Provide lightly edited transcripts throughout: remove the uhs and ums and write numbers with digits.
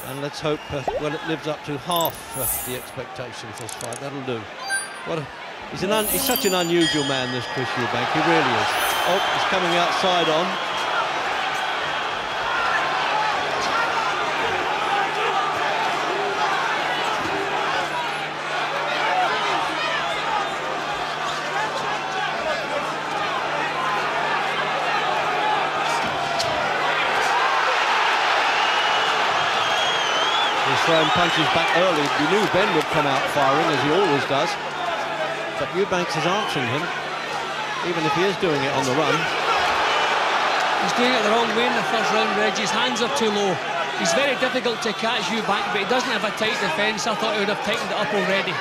And let's hope, well, it lives up to half the expectations this fight. That'll do. He's such an unusual man, this Chris Eubank. He really is. Oh, he's coming outside on. He's throwing punches back early. We knew Benn would come out firing, as he always does. But Eubank is answering him, even if he is doing it on the run. He's doing it the wrong way in the first round, Reg. His hands are too low. He's very difficult to catch Eubank, but he doesn't have a tight defence. I thought he would have tightened it up already.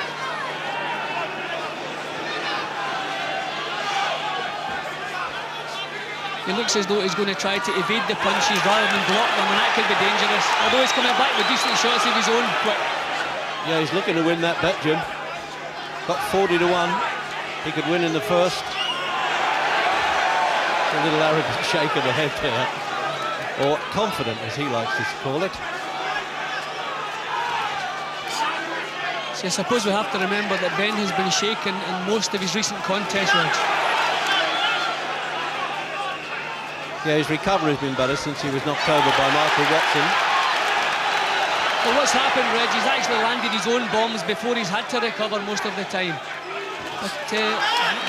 He looks as though he's going to try to evade the punches rather than block them, and that could be dangerous. Although he's coming back with decent shots of his own. Yeah, he's looking to win that bet, Jim. Got 40 to 1. He could win in the first. A little arrogant shake of the head there. Or confident, as he likes to call it. So I suppose we have to remember that Benn has been shaken in most of his recent contests, Reg. Yeah, his recovery has been better since he was knocked over by Michael Watson. Well, what's happened, Reg, he's actually landed his own bombs before he's had to recover most of the time. But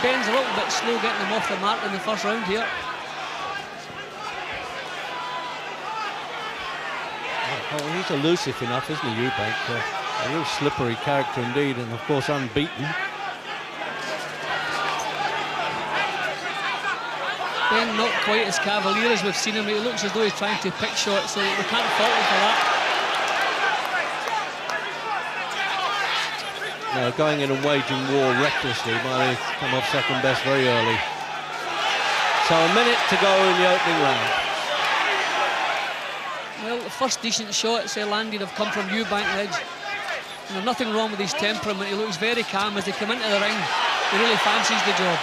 Benn's a little bit slow getting them off the mark in the first round here. Oh, he's elusive enough, isn't he, Eubank? A real slippery character indeed, and of course unbeaten. Benn not quite as cavalier as we've seen him. He looks as though he's trying to pick shots, so we can't fault him for that. No, going in and waging war recklessly might have come off second best very early. So a minute to go in the opening round. Well, the first decent shots he landed have come from Eubank, Reg. And there's nothing wrong with his temperament. He looks very calm as they come into the ring. He really fancies the job.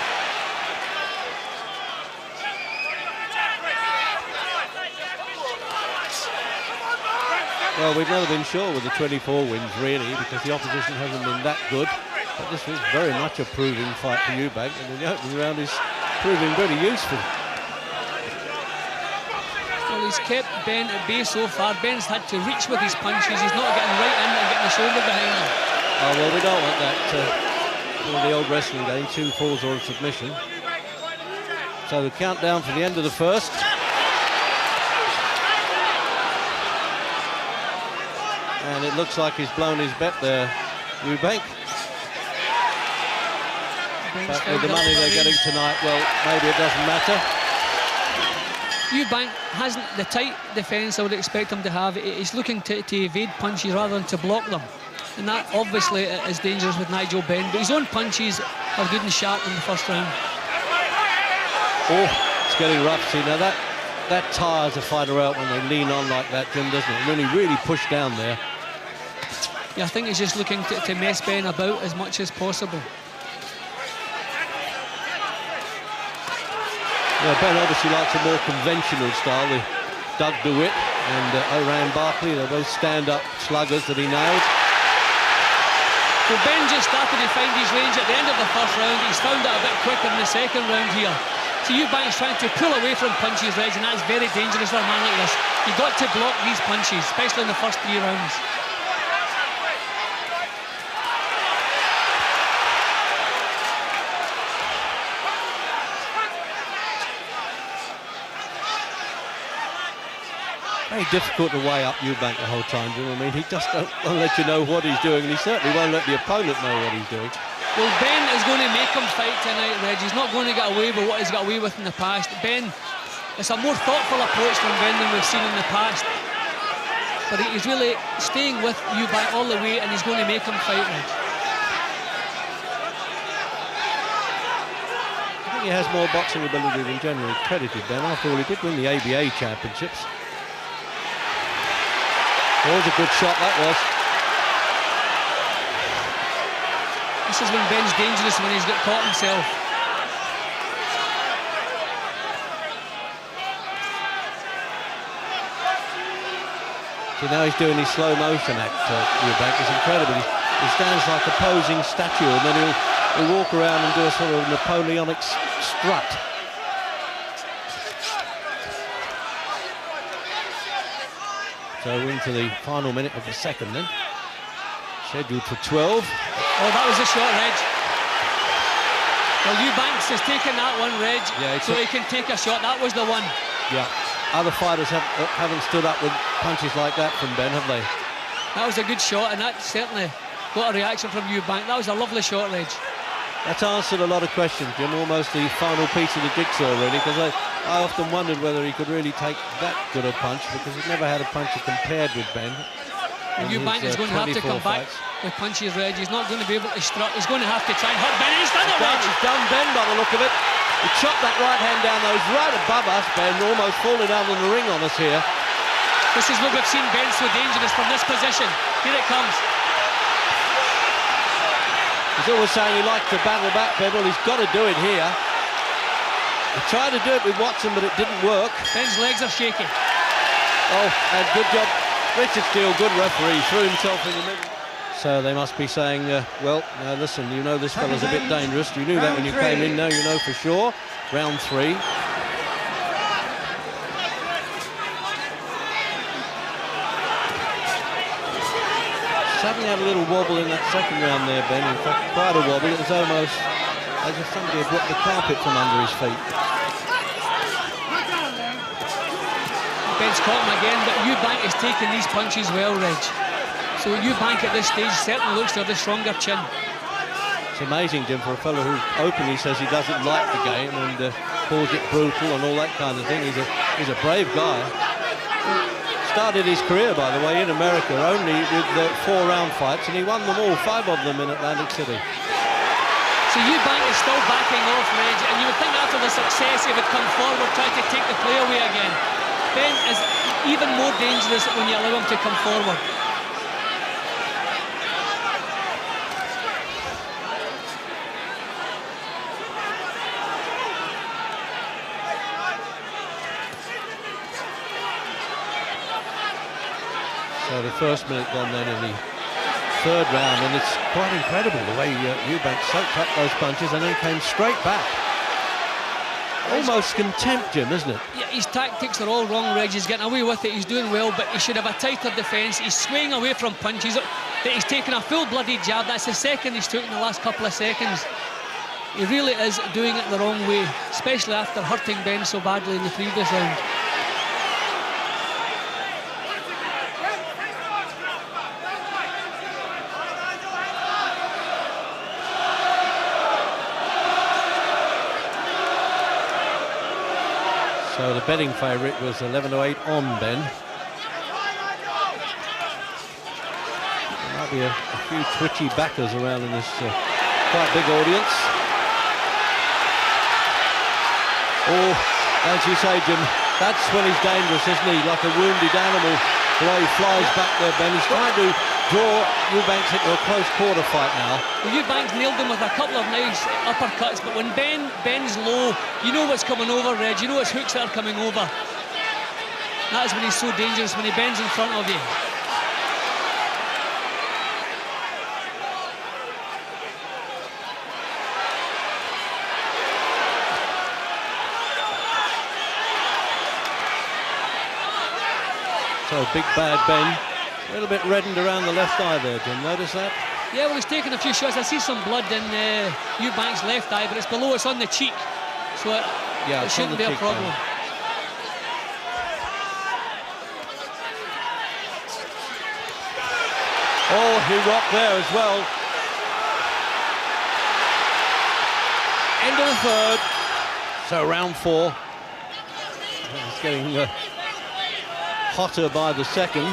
Well, we've never been sure with the 24 wins, really, because the opposition hasn't been that good. But this was very much a proving fight for Eubank, and in the opening round is proving pretty useful. Well, he's kept Benn at bay so far. Benn's had to reach with his punches. He's not getting right in and getting the shoulder behind him. Oh, well, we don't want that. The old wrestling game, 2 falls or a submission. So the countdown for the end of the first. And it looks like he's blown his bet there, Eubank. But with the money they're getting tonight, well, maybe it doesn't matter. Eubank hasn't the tight defence I would expect him to have. He's looking to evade punches rather than to block them. And that obviously is dangerous with Nigel Benn. But his own punches are good and sharp in the first round. Oh, it's getting rough. See, now that tires a fighter out when they lean on like that, Jim, doesn't it? When he really pushed down there. Yeah, I think he's just looking to mess Benn about as much as possible. Yeah, Benn obviously likes a more conventional style with Doug DeWitt and Oran Barkley. They're both stand-up sluggers that he nailed. Well, Benn just started to find his range at the end of the first round. He's found it a bit quicker in the second round here. So Eubank's trying to pull away from punches, Reg, and that's very dangerous for a man like this. You've got to block these punches, especially in the first 3 rounds. Very difficult to weigh up Eubank the whole time, do you know what I mean? He just won't let you know what he's doing, and he certainly won't let the opponent know what he's doing. Well, Benn is going to make him fight tonight, Reg. He's not going to get away with what he's got away with in the past. Benn, it's a more thoughtful approach from Benn than we've seen in the past. But he's really staying with Eubank all the way, and he's going to make him fight, Reg. I think he has more boxing ability than generally credited, Benn. After all, he did win the ABA championships. That was a good shot, that was. This is when Benn's dangerous, when he's got caught himself. See, now he's doing his slow motion act, Eubank. It's incredible. He stands like a posing statue, and then he'll walk around and do a sort of Napoleonic strut. So into the final minute of the second then. Scheduled for 12. Oh, that was a shot, Reg. Well, Eubanks has taken that one, Reg, so he can take a shot. That was the one. Yeah. Other fighters haven't stood up with punches like that from Benn, have they? That was a good shot, and that certainly got a reaction from Eubank. That was a lovely shot, Reg. That's answered a lot of questions, Jim. Almost the final piece of the jigsaw, really, because I often wondered whether he could really take that good a punch, because he's never had a puncher compared with Benn. Eubank is going to have to come back with punches, Reg. He's not going to be able to strut. He's going to have to try and hurt Benn. He's done it, Reg. He's done Benn by the look of it. He chopped that right hand down, though. He's right above us, Benn, almost falling down on the ring on us here. This is what we've seen Benn so dangerous from this position. Here it comes. He's always saying he likes to battle back, Benn. Well, he's got to do it here. He tried to do it with Watson, but it didn't work. Benn's legs are shaky. Oh, and good job. Richard Steele, good referee, threw himself in the middle. So they must be saying, well, now listen, you know this fella's a bit dangerous. You knew that when you came in, now you know for sure. Round 3. Suddenly had a little wobble in that second round there, Benn. In fact, quite a wobble. It was almost as if somebody had dropped the carpet from under his feet. Benn's caught him again, but Eubank is taking these punches well, Reg. So Eubank at this stage certainly looks to have the stronger chin. It's amazing, Jim, for a fellow who openly says he doesn't like the game and calls it brutal and all that kind of thing. He's a brave guy. Started his career, by the way, in America only with 4-round fights, and he won them all, 5 of them in Atlantic City. So Eubank is still backing off, Reg, and you would think after the success he would come forward, try to take the play away again. Benn is even more dangerous when you allow him to come forward. So the first minute gone then in the third round, and it's quite incredible the way Eubank soaked up those punches and then came straight back. Almost contempt, Jim, isn't it? Yeah, his tactics are all wrong, Reg. He's getting away with it, he's doing well, but he should have a tighter defence. He's swaying away from punches. That he's taken a full-blooded jab. That's the second he's took in the last couple of seconds. He really is doing it the wrong way, especially after hurting Benn so badly in the previous round. So the betting favourite was 11-8 on Benn. There might be a few twitchy backers around in this quite big audience. Oh, as you say, Jim, that's when he's dangerous, isn't he? Like a wounded animal, the way he flies back there, Benn. He's trying to draw Eubanks into a close quarter fight now. Well, Eubanks nailed him with a couple of nice uppercuts, but when Benn's low, you know what's coming over, Reg. You know it's hooks that are coming over. That is when he's so dangerous, when he bends in front of you. So big bad Benn. A little bit reddened around the left eye there, Jim. Notice that? Yeah, well, he's taken a few shots. I see some blood in Eubank's left eye, but it's below, it's on the cheek. So it shouldn't be a problem. Oh, he rocked there as well. End of the third. So round 4. It's getting hotter by the second.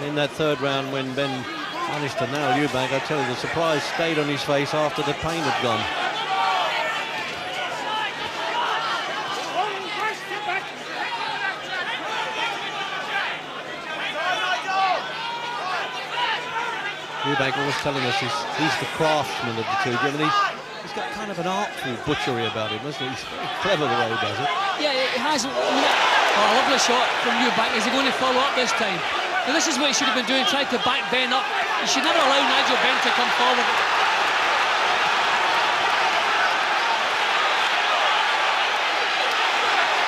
And in that third round, when Benn managed to nail Eubank, I tell you, the surprise stayed on his face after the pain had gone. Eubank always telling us he's the craftsman of the two. I mean, he's got kind of an artful butchery about him, hasn't he? He's very clever the way he does it. Yeah, it has. Oh, a lovely shot from Eubank. Is he going to follow up this time? Now this is what he should have been doing, tried to back Benn up. He should never allow Nigel Benn to come forward.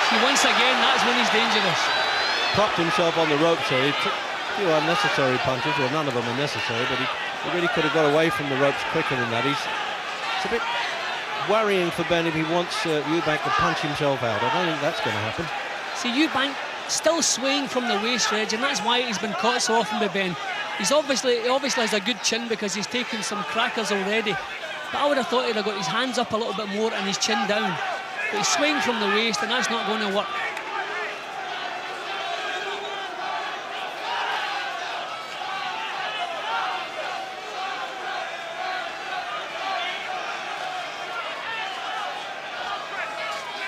See, once again, that's when he's dangerous. Propped himself on the rope, so he took a few unnecessary punches. Well, none of them are necessary, but he really could have got away from the ropes quicker than that. It's a bit worrying for Benn if he wants Eubank to punch himself out. I don't think that's going to happen. See, Eubank still swaying from the waist, Reg, and that's why he's been caught so often by Benn. He obviously has a good chin because he's taken some crackers already. But I would have thought he'd have got his hands up a little bit more and his chin down. But he's swaying from the waist, and that's not going to work.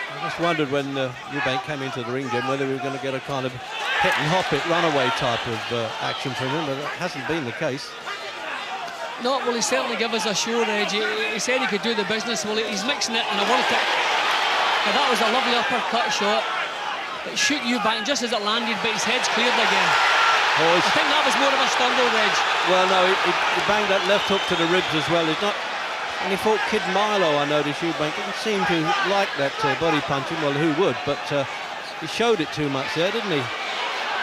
I just wondered when Eubank came into the ring, Jim, whether we were going to get a kind of hit and hop it, runaway type of action from him, but that hasn't been the case. No, well, he certainly gave us a show, Reg. He said he could do the business. Well, he's mixing it in a world cup. Now, that was a lovely uppercut shot. It shoot Eubank just as it landed, but his head's cleared again. Oh, I think that was more of a stumble, Reg. Well, no, he banged that left hook to the ribs as well. He's not. And he fought Kid Milo, I noticed. Eubank didn't seem to like that body punching. Well, who would? But he showed it too much there, didn't he?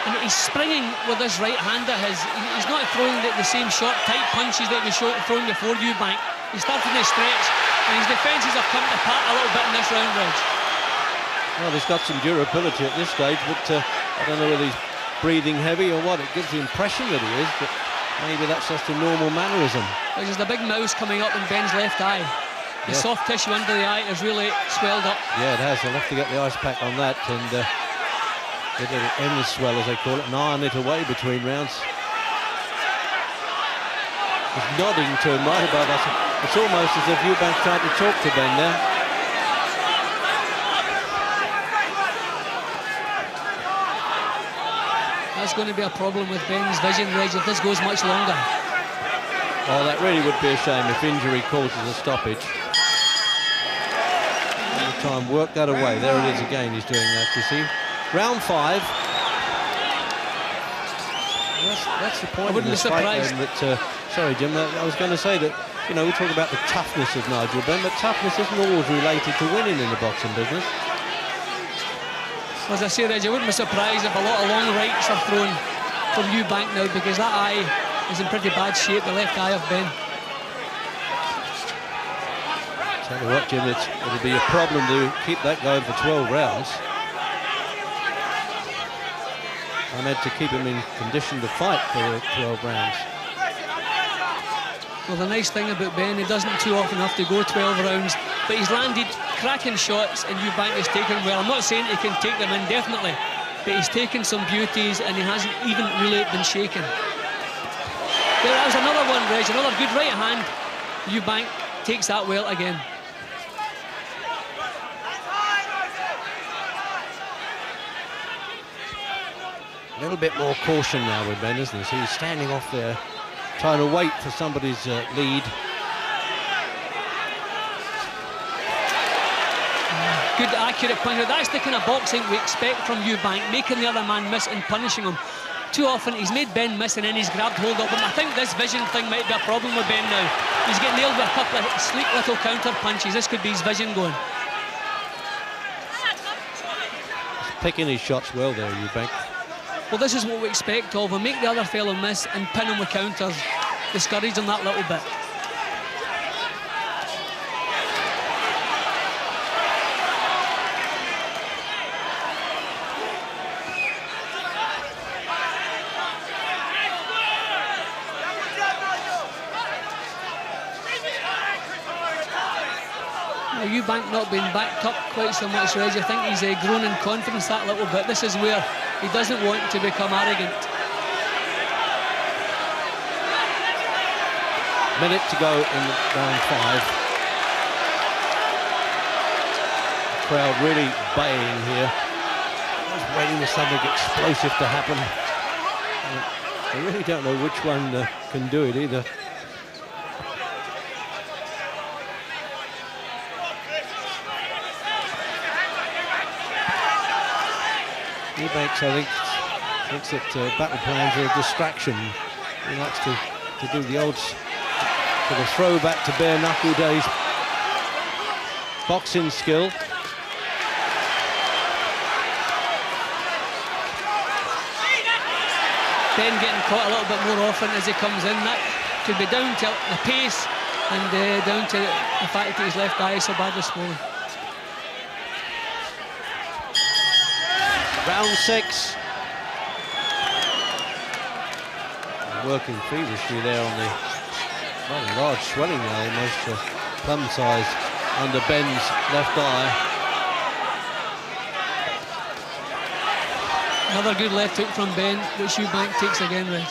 And he's springing with his right hand at his. He's not throwing the same short, tight punches that he was throwing before Eubank. He's starting to stretch, and his defences have come apart a little bit in this round, Reg. Well, he's got some durability at this stage, but I don't know whether he's breathing heavy or what. It gives the impression that he is, but maybe that's just a normal mannerism. There's a big mouse coming up in Benn's left eye. The soft tissue under the eye has really swelled up. Yeah, it has. I'll have to get the ice pack on that and get a little end swell, as they call it, and iron it away between rounds. He's nodding to him right above us. It's almost as if Eubank's trying to talk to Benn there. That's going to be a problem with Benn's vision, Reg, if this goes much longer. Oh, that really would be a shame if injury causes a stoppage. All the time, work that away. There it is again, he's doing that, you see. Round 5. That's the point. I wouldn't be surprised. Sorry, Jim, I was going to say that, you know, we talk about the toughness of Nigel Benn, but toughness isn't always related to winning in the boxing business. As I say, Reg, I wouldn't be surprised if a lot of long rights are thrown from Eubank now, because that eye is in pretty bad shape, the left eye of Benn. Tell you what, Jim, it'll be a problem to keep that going for 12 rounds. I meant to keep him in condition to fight for 12 rounds. Well, the nice thing about Benn, he doesn't too often have to go 12 rounds, but he's landed cracking shots and Eubank has taken well. I'm not saying he can take them indefinitely, but he's taken some beauties and he hasn't even really been shaken. There was another one, Reg, another good right hand. Eubank takes that well again. A little bit more caution now with Benn, isn't he? So he's standing off there, trying to wait for somebody's lead. Good, accurate punch. That's the kind of boxing we expect from Eubank, making the other man miss and punishing him. Too often he's made Benn miss and then he's grabbed hold of him. I think this vision thing might be a problem with Benn now. He's getting nailed with a couple of sleek little counter punches. This could be his vision going. He's picking his shots well there, Eubank. Well, this is what we expect of him. Make the other fellow miss and pin him with counters. Discourage him that little bit. Eubank not being backed up quite so much, Reg. I think he's grown in confidence that little bit. This is where he doesn't want to become arrogant. Minute to go in round 5. The crowd really baying here. I was waiting for something explosive to happen. I really don't know which one can do it either. Eubank, I think, thinks that battle plans are a distraction. He likes to do the old sort of throwback to bare knuckle days boxing skill. Benn getting caught a little bit more often as he comes in. That could be down to the pace and down to the fact that his left eye is so badly swollen. Round 6. Working feverishly there on the rather large swelling now, almost plum-sized under Benn's left eye. Another good left hook from Benn, which Eubank takes again, Reg.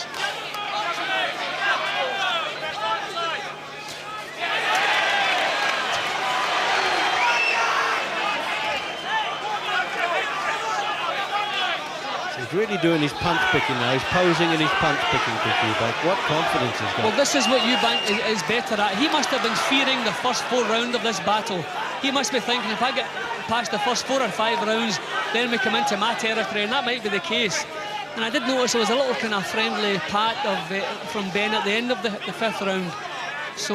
He's really doing his punch picking now. He's posing in his punch picking for Eubank. What confidence he's got. Well, this is what Eubank is better at. He must have been fearing the first 4 rounds of this battle. He must be thinking, if I get past the first 4 or 5 rounds, then we come into my territory, and that might be the case. And I did notice there was a little kind of friendly pat from Benn at the end of the 5th round. So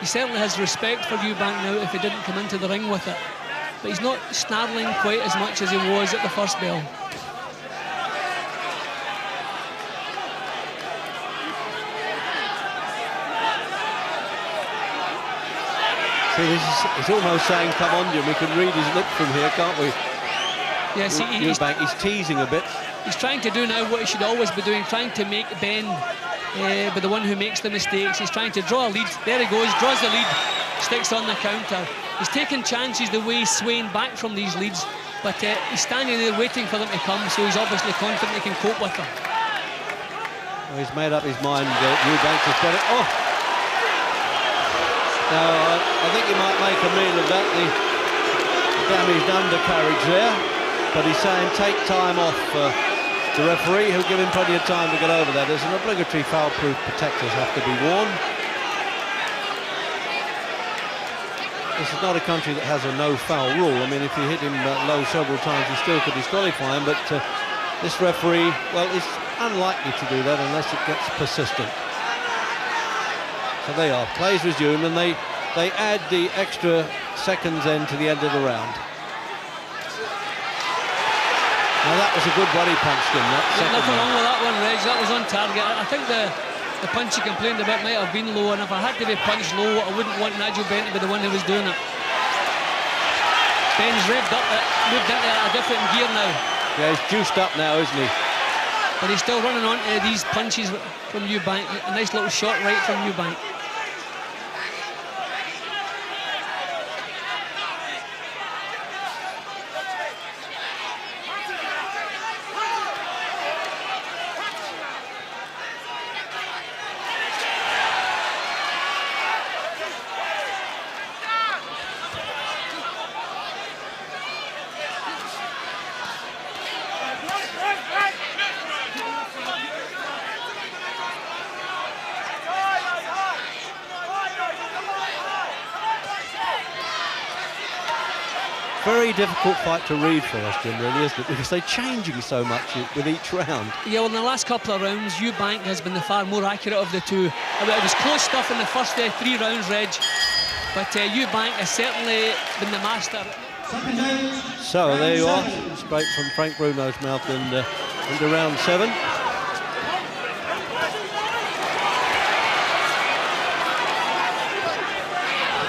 he certainly has respect for Eubank now if he didn't come into the ring with it. But he's not snarling quite as much as he was at the first bell. It's almost saying, come on, Jim, we can read his lip from here, can't we? Yes, Eubank, he's teasing a bit. He's trying to do now what he should always be doing, trying to make Benn be the one who makes the mistakes. He's trying to draw a lead. There he goes, draws the lead, sticks on the counter. He's taking chances the way he's swaying back from these leads, but he's standing there waiting for them to come, so he's obviously confident he can cope with them. Well, he's made up his mind that Eubank has got it. Oh! Now, I think he might make a meal of that, the damaged undercarriage there. But he's saying take time off. The referee, who'll give him plenty of time to get over that. There's an obligatory foul-proof protectors have to be worn. This is not a country that has a no-foul rule. I mean, if you hit him low several times, you still could disqualify him. But this referee, well, is unlikely to do that unless it gets persistent. So they are. Plays resume, and they add the extra seconds then to the end of the round. Now that was a good body punch, didn't that? Nothing wrong with that one, Reg. That was on target. I think the punch he complained about might have been low, and if I had to be punched low, I wouldn't want Nigel Benn to be the one who was doing it. Benn's revved up, moved into a different gear now. Yeah, he's juiced up now, isn't he? But he's still running on to these punches from Eubank. A nice little short right from Eubank. Very difficult fight to read for us, Jim, really, isn't it? Because they're changing so much with each round. Yeah, well, in the last couple of rounds, Eubank has been the far more accurate of the two. It was close stuff in the first 3 rounds, Reg, but Eubank has certainly been the master. So there you are, straight from Frank Bruno's mouth into round 7.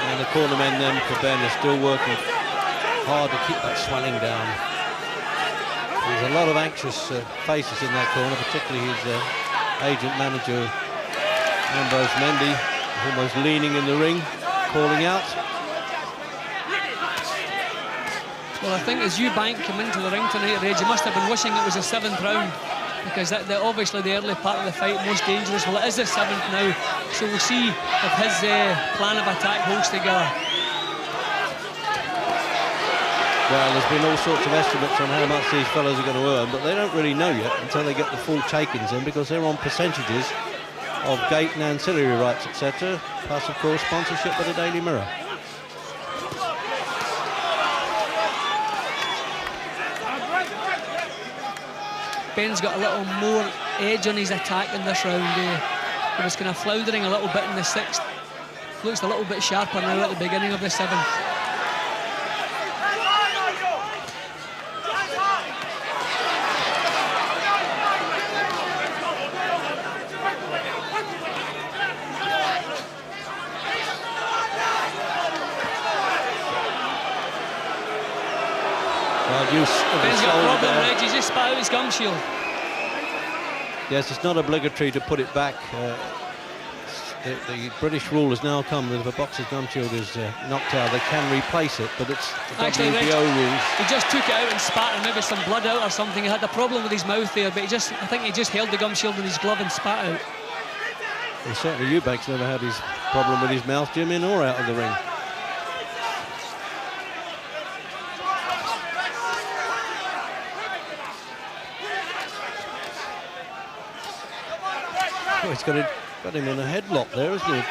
And the cornermen then for Benn are still working hard to keep that swelling down. There's a lot of anxious faces in that corner, particularly his agent manager Ambrose Mendy, almost leaning in the ring, calling out. Well, I think as Eubank came into the ring tonight, Reg, he must have been wishing it was the 7th round, because obviously the early part of the fight most dangerous. Well, it is the 7th now, so we'll see if his plan of attack holds together. Well, there's been all sorts of estimates on how much these fellas are going to earn, but they don't really know yet until they get the full take-ins in, because they're on percentages of gate and ancillary rights, etc. Plus, of course, sponsorship by the Daily Mirror. Benn's got a little more edge on his attack in this round. He was kind of floundering a little bit in the 6th. Looks a little bit sharper now at the beginning of the 7th. Benn's got a problem, Reg. He's just spat out his gum shield. Yes, it's not obligatory to put it back. The British rule has now come that if a boxer's gum shield is knocked out, they can replace it, but it's the actually, WBO rules. He just took it out and spat and maybe some blood out or something. He had a problem with his mouth there, but I think he just held the gum shield in his glove and spat out. Well, certainly Eubank's never had his problem with his mouth, Jim, in or out of the ring. Oh, he's got him in a headlock there, isn't he?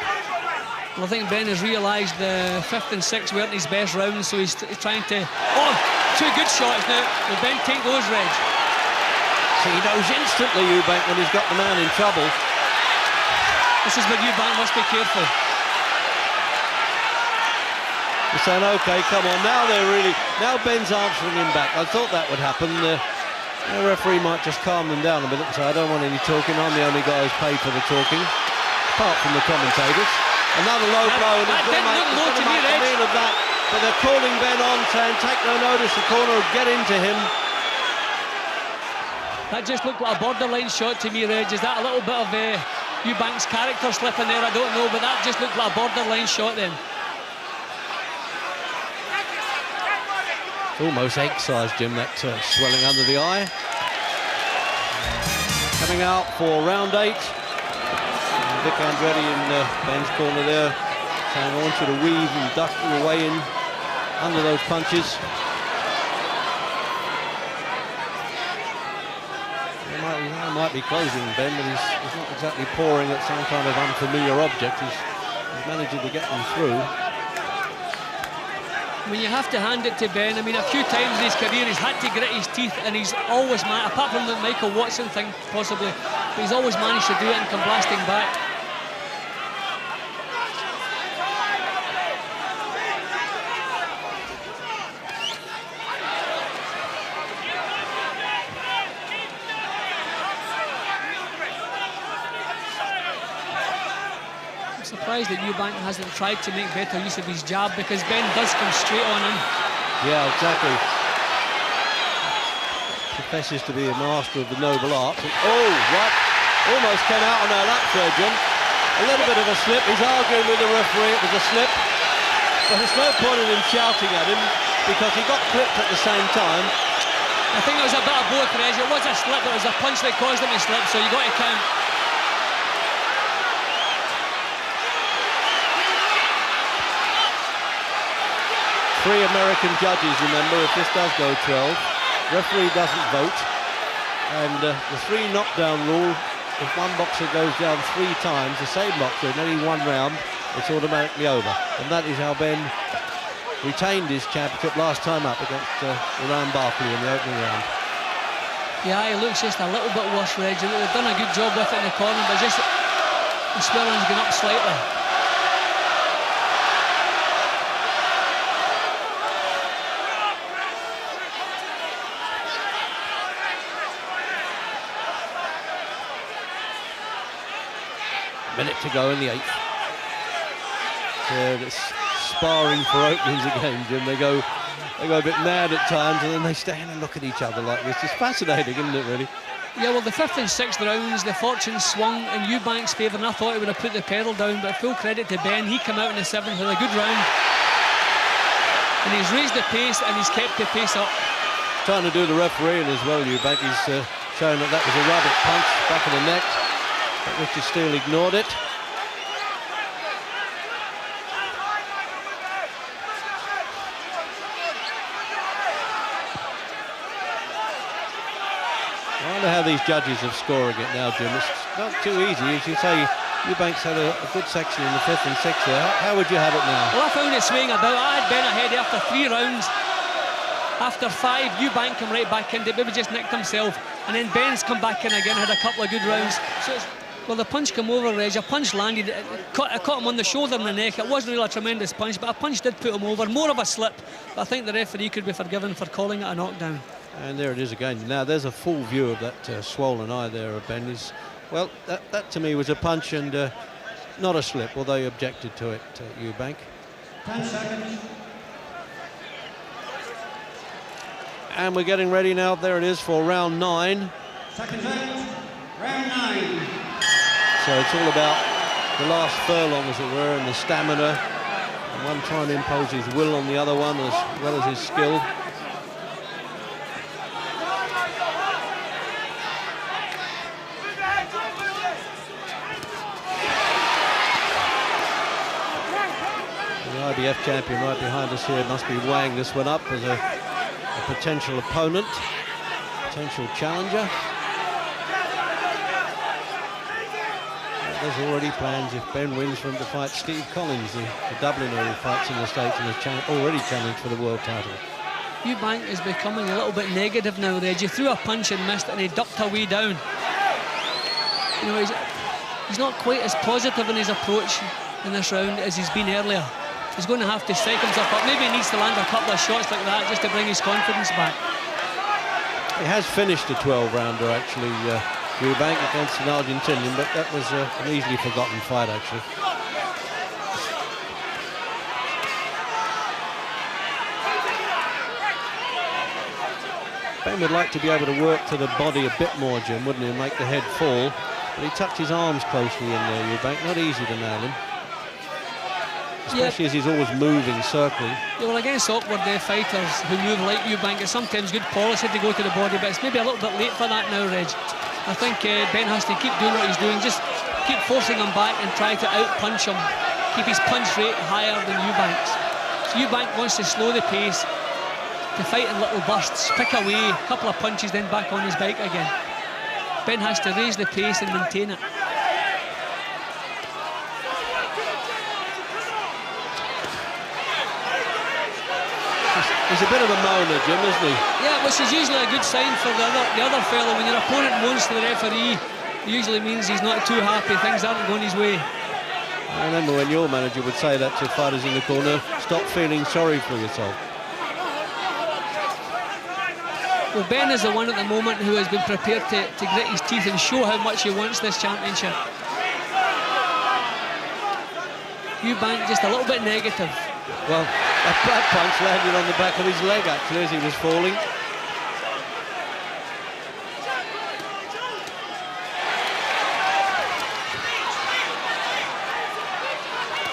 Well, I think Benn has realised the 5th and 6th weren't his best rounds, so he's trying to... Oh, 2 good shots now. Will Benn take those, Reg? So he knows instantly, Eubank, when he's got the man in trouble. This is where Eubank must be careful. He's saying, OK, come on, now Benn's answering him back. I thought that would happen. The referee might just calm them down a bit and say, I don't want any talking, I'm the only guy who's paid for the talking, apart from the commentators. Another low blow, and he's going to make a meal of that. But they're calling Benn on, saying, take no notice, the corner will get into him. That just looked like a borderline shot to me, Reg. Is that a little bit of Eubank's character slipping there? I don't know, but that just looked like a borderline shot then. Almost egg-sized, Jim, that swelling under the eye. Coming out for round 8. Vic Andretti in Benn's corner there, saying, I want you to weave and duck your way in under those punches. He might be closing Benn, but he's not exactly pouring at some kind of unfamiliar object. He's managing to get them through. I mean, you have to hand it to Benn. I mean, a few times in his career he's had to grit his teeth, and he's always managed, apart from the Michael Watson thing possibly, but he's always managed to do it and come blasting back. Surprised that Eubank hasn't tried to make better use of his jab, because Benn does come straight on in. Yeah, exactly. Professes to be a master of the noble art. Oh, what? Almost came out on our lap there, Jim. A little bit of a slip. He's arguing with the referee. It was a slip. But there's no point in him shouting at him, because he got clipped at the same time. I think it was a bit of both, Reg. It was a slip, but it was a punch that caused him to slip, so you got to count. Three American judges, remember, if this does go 12. Referee doesn't vote. And the 3 knockdown rule, if one boxer goes down 3 times, the same boxer in only 1 round, it's automatically over. And that is how Benn retained his championship last time up against Iran Barkley in the opening round. Yeah, he looks just a little bit worse, Reg. They've done a good job with it in the corner, but just the swelling's gone up slightly. Minute to go in the 8th. It's sparring for openings again, Jim. They go a bit mad at times, and then they stand and look at each other like this. It's fascinating, isn't it, really? Yeah, well, the 5th and 6th rounds, the fortune swung in Eubank's favour, and I thought he would have put the pedal down, but full credit to Benn. He came out in the 7th with a good round, and he's raised the pace, and he's kept the pace up. Trying to do the refereeing as well, Eubank. He's showing that was a rabbit punch back of the neck. But Richard Steele ignored it. I wonder how these judges are scoring it now, Jim. It's not too easy. As you say, Eubank's had a good section in the 5th and 6th there. How would you have it now? Well, I found it swaying about. I had Benn ahead after 3 rounds. After 5, Eubank come right back in. Maybe just nicked himself. And then Benn's come back in again, had a couple of good rounds. So well, the punch came over, Reg. A punch landed. It caught him on the shoulder and the neck. It wasn't really a tremendous punch, but a punch did put him over. More of a slip. But I think the referee could be forgiven for calling it a knockdown. And there it is again. Now there's a full view of that swollen eye there of Benn. Well, that to me was a punch and not a slip, although he objected to it, Eubank. 10 seconds. And we're getting ready now. There it is for round 9. Seconds out. Round 9. So it's all about the last furlong, as it were, and the stamina. And one trying to impose his will on the other one as well as his skill. The IBF champion right behind us here must be weighing this one up as a potential opponent, potential challenger. There's already plans if Benn wins for him to fight Steve Collins, the Dubliner who fights in the States and has already challenged for the world title. Eubank is becoming a little bit negative now, Reg. He threw a punch and missed it, and he ducked away down. You know, he's not quite as positive in his approach in this round as he's been earlier. He's going to have to psych himself up. Maybe he needs to land a couple of shots like that just to bring his confidence back. He has finished a 12-rounder, actually, Eubank against an Argentinian, but that was an easily forgotten fight, actually. Ben would like to be able to work to the body a bit more, Jim, wouldn't he, and make the head fall. But he tucked his arms closely in there, Eubank. Not easy to nail him. Especially as he's always moving, circling. Yeah, well, against awkward fighters who move like Eubank, it's sometimes good policy to go to the body, but it's maybe a little bit late for that now, Reg. I think Benn has to keep doing what he's doing, just keep forcing him back and try to out-punch him, keep his punch rate higher than Eubank's. So Eubank wants to slow the pace, to fight in little bursts, pick away, a couple of punches, then back on his bike again. Benn has to raise the pace and maintain it. He's a bit of a moaner, Jim, isn't he? Yeah, which is usually a good sign for the other fellow. When your opponent moans to the referee, it usually means he's not too happy, things aren't going his way. I remember when your manager would say that to fighters in the corner, stop feeling sorry for yourself. Well, Benn is the one at the moment who has been prepared to grit his teeth and show how much he wants this championship. Eubank just a little bit negative. Well, that punch landed on the back of his leg, actually, as he was falling.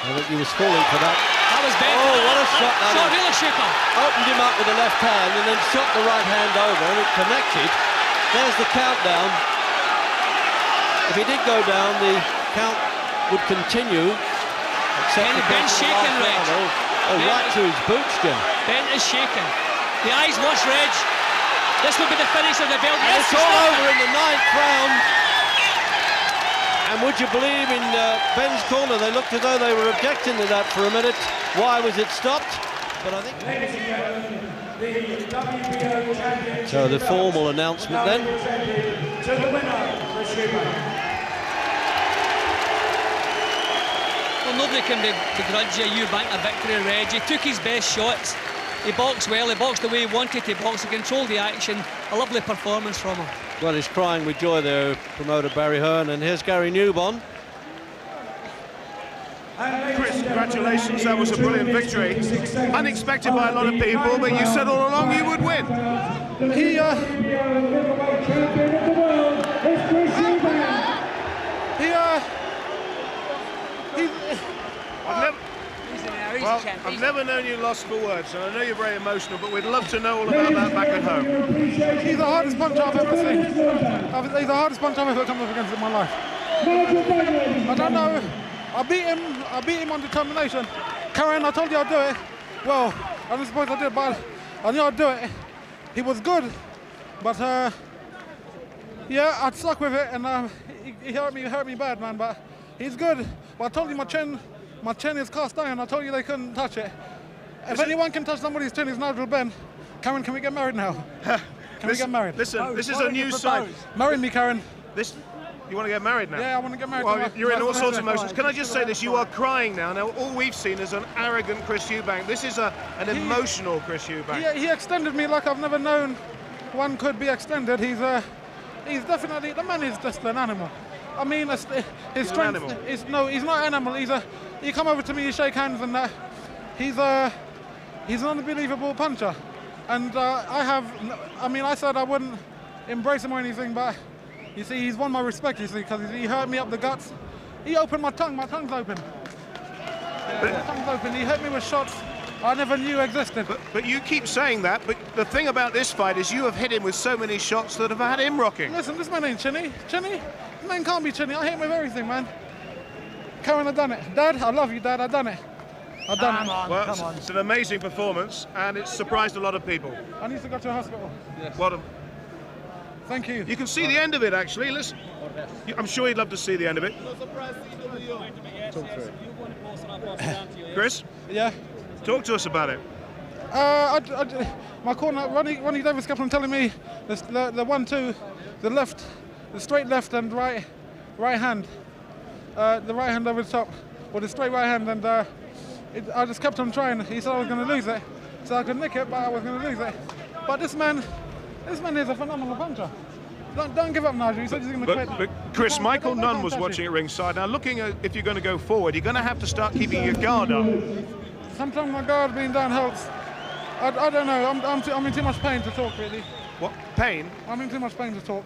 I think he was falling for that. That was Benn. Oh, what a shot that is. Really shook him. Opened him up with the left hand and then shot the right hand over, and it connected. There's the countdown. If he did go down, the count would continue. Ben's shaking, Reg. Oh, right to his boots, Jim. Benn is shaking. The eyes watch, Reg. This will be the finish of the belt. Yes, it's all over in the 9th round. And would you believe, in Benn's corner, they looked as though they were objecting to that for a minute. Why was it stopped? But I think... The WBO champion. So the formal announcement then. To the winner, well, nobody can begrudge Eubank a victory, Reg. He took his best shots. He boxed well, he boxed the way he wanted to box, he controlled the action. A lovely performance from him. Well, he's crying with joy there, promoter Barry Hearn, and here's Gary Newbon. Chris, congratulations, that was a brilliant victory. Unexpected by a lot of people, but you said all along you would win. I've never known you lost for words, and I know you're very emotional, but we'd love to know all about that back at home. He's the hardest punch I've ever seen. He's the hardest punch I've ever come up against in my life. I don't know. I beat him on determination. Karen, I told you I'd do it. Well, I don't suppose I did, but I knew I'd do it. He was good, but yeah, I'd stuck with it, and he hurt me bad, man. But he's good. But I told you my chin is cast iron. I told you they couldn't touch it. If anyone can touch somebody's chin, it's Nigel Benn. Karen, can we get married now? Can we get married? Listen, this is a new site. Marry me, Karen. You want to get married now? Yeah, I want to get married. Well, you're in all sorts of emotions. Can I just say this? You are crying now. Now, all we've seen is an arrogant Chris Eubank. This is an emotional Chris Eubank. He extended me like I've never known one could be extended. He's definitely, the man is just an animal. I mean, his strength is no, he's not an animal. He come over to me, he shake hands, and he's an unbelievable puncher. And I said I wouldn't embrace him or anything, but you see, he's won my respect, you see, because he hurt me up the guts. He opened my tongue. My tongue's open. My tongue's open. He hit me with shots I never knew existed. But you keep saying that, but the thing about this fight is you have hit him with so many shots that have had him rocking. Listen, this man ain't chinny. Chinny? This man can't be chinny. I hit him with everything, man. Karen, I done it. Dad, I love you, Dad. I done it. I done it. Well, it's an amazing performance, and it's surprised a lot of people. I need to go to a hospital. Yes. Well done. Thank you. You can see the end of it, actually. Listen, I'm sure you'd love to see the end of it. Chris? Yeah? Talk to us about it. My corner, Ronnie Davis kept on telling me the 1-2, the left, the straight left and right hand. The right hand over the top, with the straight right hand, and I just kept on trying. He said I was going to lose it, so I could nick it, but I was going to lose it. But this man is a phenomenal puncher. Don't give up, Nigel. He said he's going to quit. But Chris, Michael Nunn was watching at ringside. Now, looking at if you're going to go forward, you're going to have to start keeping your guard up. Sometimes my guard being down helps. I don't know. I'm in too much pain to talk, really. What? Pain? I'm in too much pain to talk.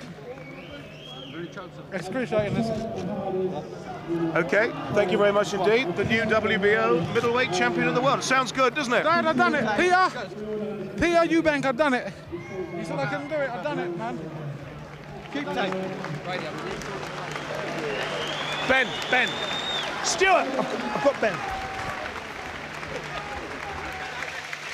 Excruciating this. Okay, thank you very much indeed. The new WBO middleweight champion of the world. Sounds good, doesn't it? Dad, I done it. Peter Eubank, I done it. He said I couldn't do it. I done it, man. Keep tight. Ben. Stuart. I've got Ben.